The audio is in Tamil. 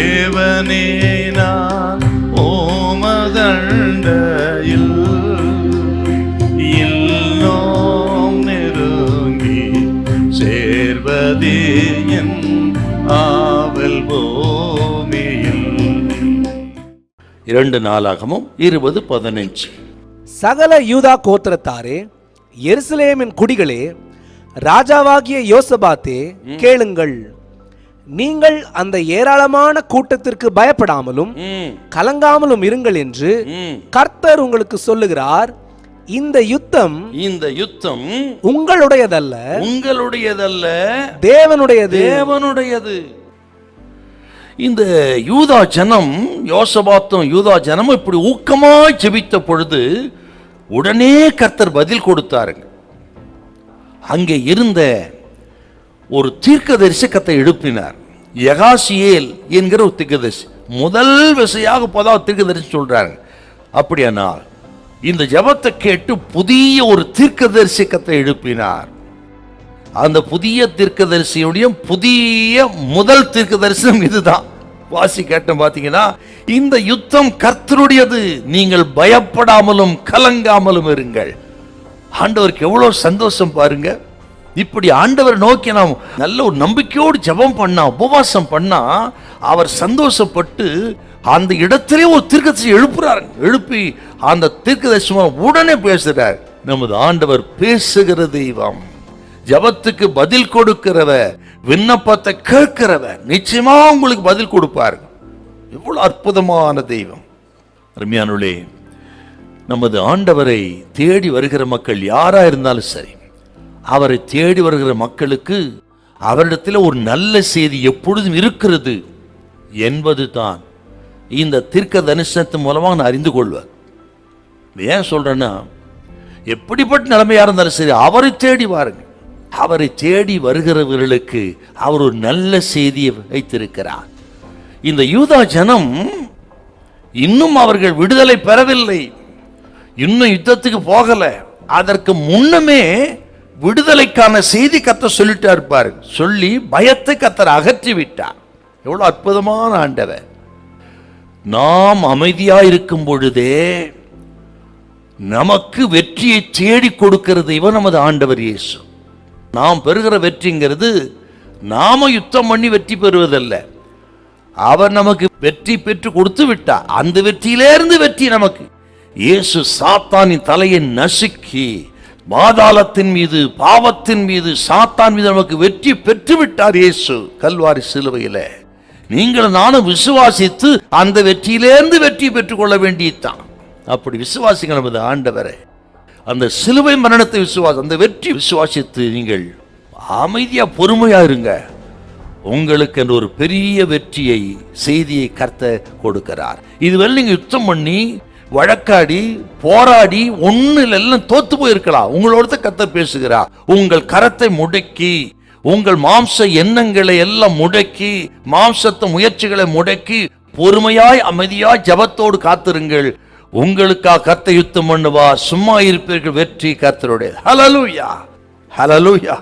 தேவனே நான் ஓமதண்டையில் இன்னும் நெருங்கி சேர்வதே என் ஆவல் பூமியில். 2 நாளாகமும் 20:15. சகல யூதா கோத்திரத்தாரே, எருசலேமின் குடிகளே, ராஜாவாகிய யோசபாத்தே, கேளுங்கள். நீங்கள் அந்த ஏராளமான கூட்டத்திற்கு பயப்படாமலும் கலங்காமலும் இருங்கள் என்று கர்த்தர் உங்களுக்கு சொல்லுகிறார். இந்த யுத்தம் உங்களுடையதல்ல, தேவனுடையது. இந்த யூதா ஜனம், யோசபாத்தும் யூதா ஜனமும் இப்படி ஊக்கமாய் ஜெபித்த பொழுது உடனே கர்த்தர் பதில் கொடுத்தாருங்க. அங்கே இருந்த ஒரு தீர்க்கதரிசி கத்தை எழுப்பினார். யகாசியேல் என்கிற ஒரு தீர்க்கதரிசி, முதல் விசையாக 10வது தீர்க்கதரிசி சொல்றாங்க. அப்படியானால் இந்த ஜெபத்தை கேட்டு புதிய ஒரு தீர்க்கதரிசி கத்தை எழுப்பினார். அந்த புதிய தீர்க்கதரிசியுடைய புதிய முதல் தீர்க்கதரிசனம் இதுதான். வாசி கேட்டோம் பாத்தீங்கன்னா, இந்த யுத்தம் கர்த்தருடையது, நீங்கள் பயப்படாமலும் கலங்காமலும் இருங்கள். ஆண்டவருக்கு எவ்வளவு சந்தோஷம் பாருங்க. இப்படி ஆண்டவர் நோக்கி நாம் நல்ல ஒரு நம்பிக்கையோடு ஜெபம் பண்ணா, உபவாசம் பண்ணா, அவர் சந்தோஷப்பட்டு அந்த இடத்திலே ஒரு தீர்க்கதரிசி எழுப்புறாரு. எழுப்பி அந்த தீர்க்கதரிசி உடனே பேசுறார். நமது ஆண்டவர் பேசுகிற தெய்வம், ஜெபத்துக்கு பதில் கொடுக்கிறவ, விண்ணப்பத்தை கேட்கிறவ, நிச்சயமா உங்களுக்கு பதில் கொடுப்பார். எவ்வளவு அற்புதமான தெய்வம். அருமையானவர்களே, நமது ஆண்டவரை தேடி வருகிற மக்கள் யாரா இருந்தாலும் சரி, அவரை தேடி வருகிற மக்களுக்கு அவரிடத்தில் ஒரு நல்ல செய்தி எப்பொழுதும் இருக்கிறது என்பது தான் இந்த தீர்க்க தரிசனத்தின் மூலமாக நான் அறிந்து கொள்வேன். ஏன் சொல்றேன்னா, எப்படிப்பட்ட நிலைமையா இருந்தாலும் சரி, அவரை தேடி வாருங்க. அவரை தேடி வருகிறவர்களுக்கு அவர் ஒரு நல்ல செய்தியை வைத்திருக்கிறார். இந்த யூதா ஜனம் இன்னும் அவர்கள் விடுதலை பெறவில்லை, இன்னும் யுத்தத்துக்கு போகல. அதற்கு முன்னமே விடுதலைக்கான செய்தி கர்த்தர் சொல்லிட்டா இருப்பாரு. சொல்லி பயத்தை கர்த்தர் அகற்றி விட்டார். எவ்வளவு அற்புதமான ஆண்டவர். நாம் அமைதியா இருக்கும் பொழுதே நமக்கு வெற்றியை தேடி கொடுக்கிற தெய்வம் நமது ஆண்டவர் இயேசு. நாம் பெறுகிற வெற்றிங்கிறது நாம யுத்தம் பண்ணி வெற்றி பெறுவதல்ல, அவர் நமக்கு வெற்றி பெற்று கொடுத்து விட்டார். அந்த வெற்றியிலிருந்து வெற்றி நமக்கு. இயேசு சாத்தானின் தலையை நசுக்கி பாதாளத்தின் மீது, பாவத்தின் மீது, சாத்தான் மீது நமக்கு வெற்றி பெற்று விட்டார் இயேசு கல்வாரி சிலுவையில. நீங்கள் நானும் விசுவாசித்து அந்த வெற்றியிலிருந்து வெற்றி பெற்றுக் கொள்ள வேண்டியதுதான். அப்படி விசுவாசிங்க நமது ஆண்டவரை. அந்த சிலுவை மரணத்தை விசுவாசி, அந்த வெற்றி விசுவாசித்து நீங்கள் அமைதியா பொறுமையா இருங்க. உங்களுக்கு என்ற ஒரு பெரிய வெற்றியை, செய்தியை கர்த்தர் கொடுக்கிறார். இதுவரை நீங்க யுத்தம் பண்ணி, வழக்காடி, போராடி ஒன்னுல எல்லாம் தோத்து போயிருக்கலாம். உங்களோட கர்த்தர் பேசுகிறார். உங்கள் கரத்தை முடக்கி, உங்கள் மாம்ச எண்ணங்களை எல்லாம் முடக்கி, மாம்சத்த முயற்சிகளை முடக்கி, பொறுமையாய் அமைதியாய் ஜபத்தோடு காத்திருங்கள். உங்களுக்காக கர்த்தர் யுத்தம் பண்ணுவார். சும்மா இருப்பீர்கள். வெற்றி கர்த்தருடையது. ஹல்லேலூயா, ஹல்லேலூயா.